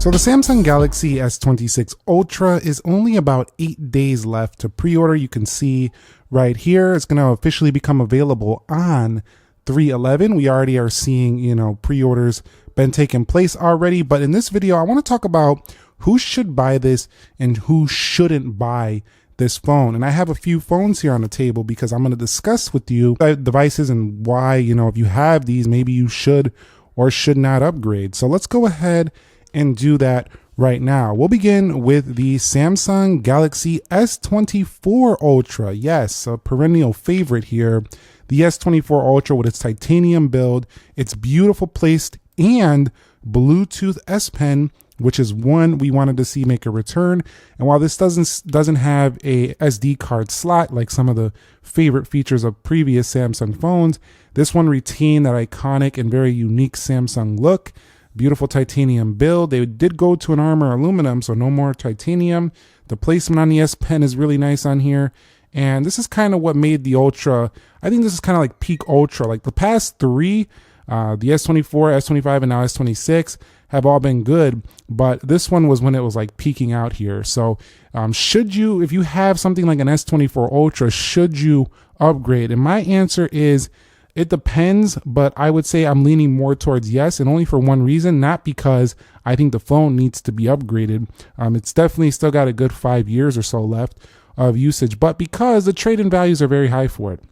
So the Samsung Galaxy S26 Ultra is only about 8 days left to pre-order. You can see right here, it's going to officially become available on 3/11. We already are seeing, pre-orders been taking place already. But in this video, I want to talk about who should buy this and who shouldn't buy this phone. And I have a few phones here on the table because I'm going to discuss with you devices and why, if you have these, maybe you should or should not upgrade. So let's go ahead and do that right now. We'll begin with the Samsung Galaxy S24 Ultra. Yes, a perennial favorite here. The S24 Ultra with its titanium build, its beautiful placed and Bluetooth S Pen, which is one we wanted to see make a return. And while this doesn't have a SD card slot like some of the favorite features of previous Samsung phones, this one retained that iconic and very unique Samsung look. Beautiful titanium build. They did go to an armor aluminum, so no more titanium. The placement on the S Pen is really nice on here. And this is kind of what made the Ultra, I think this is kind of like peak Ultra. Like the past three, the S24, S25, and now S26 have all been good. But this one was when it was like peaking out here. So if you have something like an S24 Ultra, should you upgrade? And my answer is, it depends, but I would say I'm leaning more towards yes, and only for one reason, not because I think the phone needs to be upgraded. It's definitely still got a good 5 years or so left of usage, but because the trade-in values are very high for it.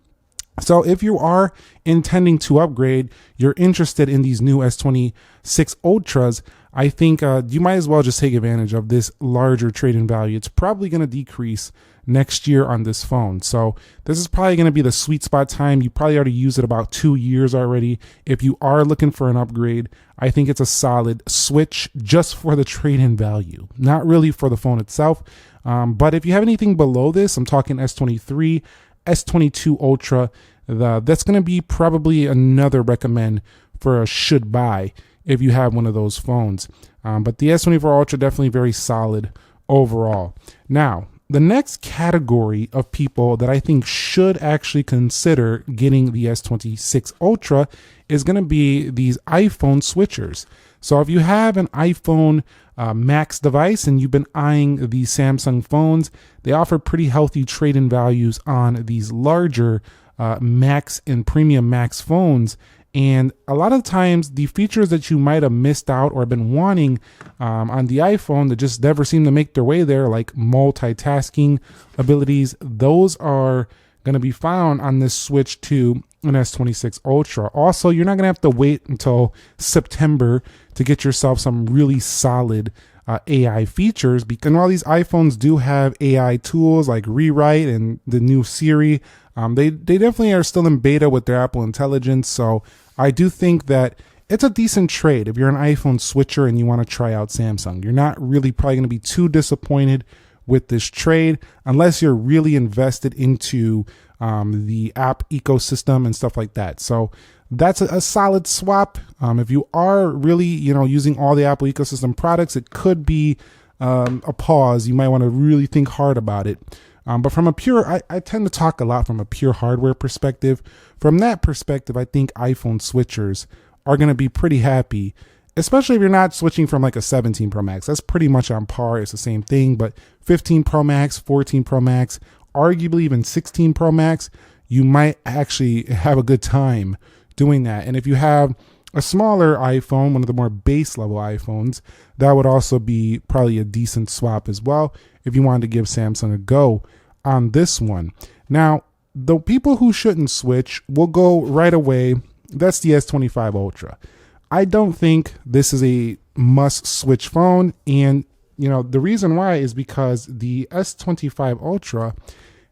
So if you are intending to upgrade, you're interested in these new S26 Ultras, I think you might as well just take advantage of this larger trade-in value. It's probably going to decrease next year on this phone. So this is probably going to be the sweet spot time. You probably already used it about 2 years already. If you are looking for an upgrade, I think it's a solid switch just for the trade-in value, not really for the phone itself. But if you have anything below this, I'm talking S23, S22 Ultra, that's going to be probably another recommend for a should buy if you have one of those phones. But the S24 Ultra definitely very solid overall. Now, the next category of people that I think should actually consider getting the S26 Ultra is going to be these iPhone switchers. So if you have an iPhone Max device and you've been eyeing these Samsung phones, they offer pretty healthy trade-in values on these larger Max and Premium Max phones. And a lot of times the features that you might have missed out or been wanting on the iPhone that just never seem to make their way there, like multitasking abilities, those are going to be found on this switch to an S26 Ultra. Also, you're not going to have to wait until September to get yourself some really solid AI features, because while these iPhones do have AI tools like Rewrite and the new Siri, they definitely are still in beta with their Apple Intelligence. So I do think that it's a decent trade if you're an iPhone switcher and you want to try out Samsung. You're not really probably going to be too disappointed with this trade unless you're really invested into the app ecosystem and stuff like that. So that's a solid swap. If you are really, using all the Apple ecosystem products, it could be a pause. You might want to really think hard about it. But from a pure, I tend to talk a lot from a pure hardware perspective. From that perspective, I think iPhone switchers are going to be pretty happy, especially if you're not switching from like a 17 Pro Max. That's pretty much on par. It's the same thing, but 15 Pro Max, 14 Pro Max, arguably even 16 Pro Max, you might actually have a good time doing that. And if you have a smaller iPhone, one of the more base level iPhones, that would also be probably a decent swap as well if you wanted to give Samsung a go on this one. Now, the people who shouldn't switch will go right away. That's the S25 Ultra. I don't think this is a must switch phone. And, the reason why is because the S25 Ultra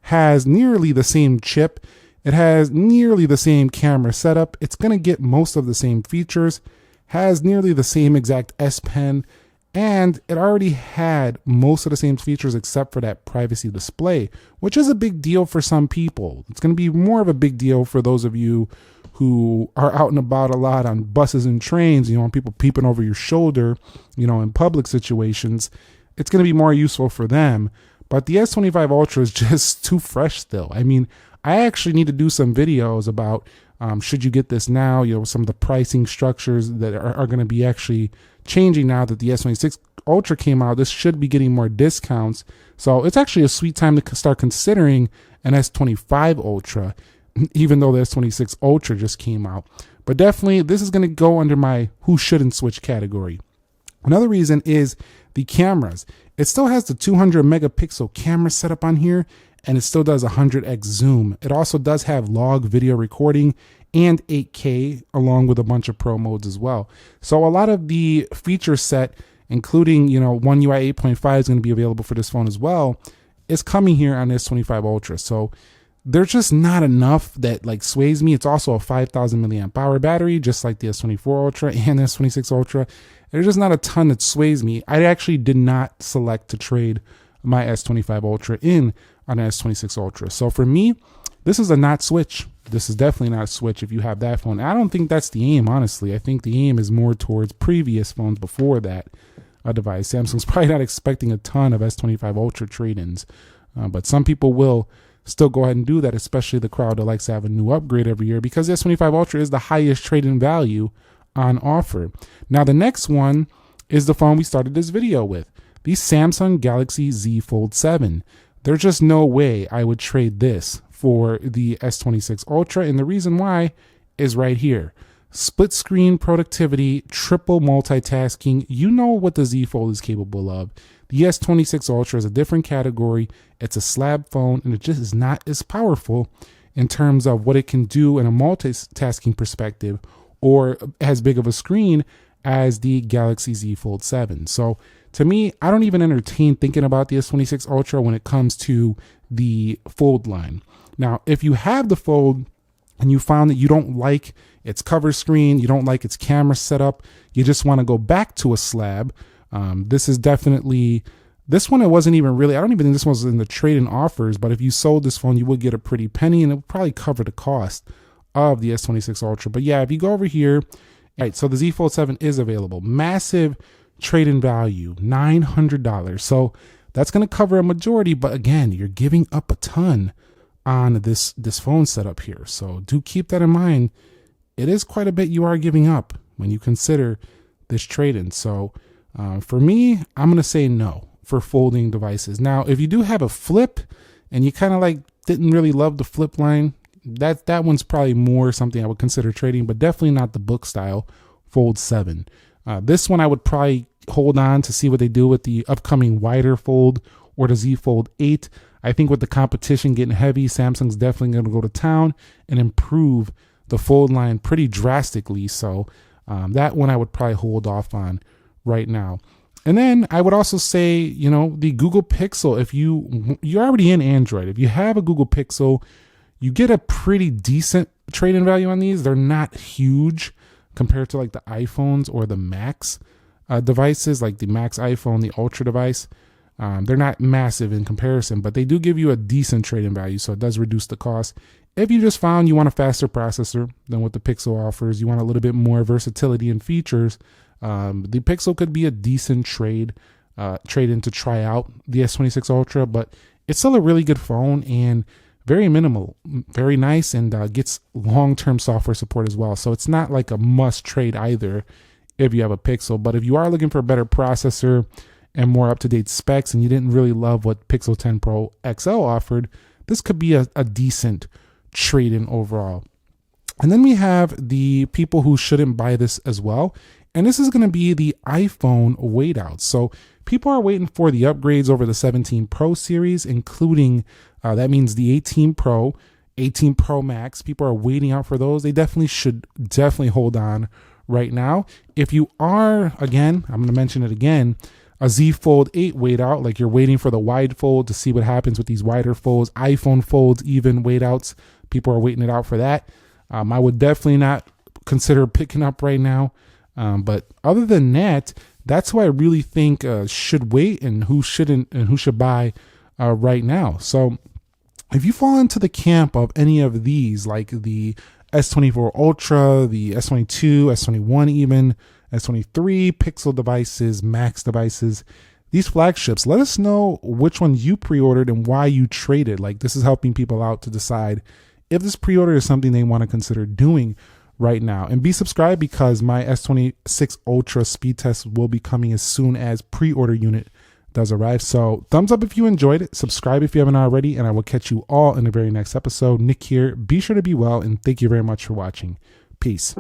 has nearly the same chip. It has nearly the same camera setup. It's going to get most of the same features, has nearly the same exact S Pen, and it already had most of the same features except for that privacy display, which is a big deal for some people. It's going to be more of a big deal for those of you who are out and about a lot on buses and trains, and people peeping over your shoulder, in public situations. It's going to be more useful for them. But the S25 Ultra is just too fresh still. I mean, I actually need to do some videos about should you get this now, some of the pricing structures that are going to be actually changing now that the S26 Ultra came out. This should be getting more discounts. So it's actually a sweet time to start considering an S25 Ultra, even though the S26 Ultra just came out. But definitely, this is going to go under my who shouldn't switch category. Another reason is the cameras. It still has the 200 megapixel camera setup on here, and it still does 100x zoom. It also does have log video recording and 8K, along with a bunch of pro modes as well. So a lot of the feature set, including, One UI 8.5 is going to be available for this phone as well, is coming here on S25 Ultra. So there's just not enough that like sways me. It's also a 5,000 milliamp hour battery, just like the S24 Ultra and the S26 Ultra. There's just not a ton that sways me. I actually did not select to trade my S25 Ultra in on an S26 Ultra. So for me, this is a not switch. This is definitely not a switch if you have that phone. I don't think that's the aim, honestly. I think the aim is more towards previous phones before that device. Samsung's probably not expecting a ton of S25 Ultra trade-ins, but some people will still go ahead and do that, especially the crowd that likes to have a new upgrade every year, because the S25 Ultra is the highest trade-in value on offer. Now, the next one is the phone we started this video with, the Samsung Galaxy Z Fold 7. There's just no way I would trade this for the S26 Ultra, and the reason why is right here. Split screen productivity, triple multitasking. You know what the Z Fold is capable of. The S26 Ultra is a different category. It's a slab phone, and it just is not as powerful in terms of what it can do in a multitasking perspective, or as big of a screen as the Galaxy Z Fold 7. So to me, I don't even entertain thinking about the S26 Ultra when it comes to the Fold line. Now, if you have the Fold and you found that you don't like its cover screen, you don't like its camera setup, you just want to go back to a slab, this is definitely, this one, it wasn't even really, I don't even think this was in the trade-in offers, but if you sold this phone, you would get a pretty penny, and it would probably cover the cost of the S26 Ultra. But yeah, if you go over here, right, so the Z Fold 7 is available. Massive trade-in value, $900. So that's going to cover a majority, but again, you're giving up a ton on this phone setup here. So do keep that in mind. It is quite a bit you are giving up when you consider this trade-in. So for me, I'm going to say no for folding devices. Now, if you do have a flip and you kind of like didn't really love the flip line, that one's probably more something I would consider trading, but definitely not the book style Fold 7. This one I would probably hold on to see what they do with the upcoming wider Fold or the Z Fold 8. I think with the competition getting heavy, Samsung's definitely going to go to town and improve the Fold line pretty drastically. So that one I would probably hold off on right now. And then I would also say, the Google Pixel, if you're already in Android, if you have a Google Pixel, you get a pretty decent trade-in value on these. They're not huge compared to like the iPhones or the Max devices, like the Max iPhone, the Ultra device. They're not massive in comparison, but they do give you a decent trade-in value, so it does reduce the cost. If you just found you want a faster processor than what the Pixel offers, you want a little bit more versatility and features, the Pixel could be a decent trade-in to try out the S26 Ultra, but it's still a really good phone and very minimal, very nice, and gets long-term software support as well. So it's not like a must trade either if you have a Pixel, but if you are looking for a better processor and more up-to-date specs and you didn't really love what Pixel 10 Pro XL offered, this could be a decent trade-in overall. And then we have the people who shouldn't buy this as well, and this is going to be the iPhone wait out. So people are waiting for the upgrades over the 17 Pro series, including that means the 18 Pro, 18 Pro Max. People are waiting out for those. They should hold on right now. If you are, again, I'm going to mention it again, a Z Fold 8 wait out, like you're waiting for the wide fold to see what happens with these wider folds, iPhone folds, even wait outs. People are waiting it out for that. I would definitely not consider picking up right now. But other than that, that's who I really think should wait and who shouldn't and who should buy right now. So if you fall into the camp of any of these, like the S24 Ultra, the S22, S21 even, S23, Pixel devices, Max devices, these flagships, let us know which one you pre-ordered and why you traded. Like, this is helping people out to decide if this pre-order is something they want to consider doing right now. And be subscribed because my S26 Ultra speed test will be coming as soon as pre-order unit does arrive. So thumbs up if you enjoyed it, subscribe if you haven't already, and I will catch you all in the very next episode. Nick here. Be sure to be well, and thank you very much for watching. Peace.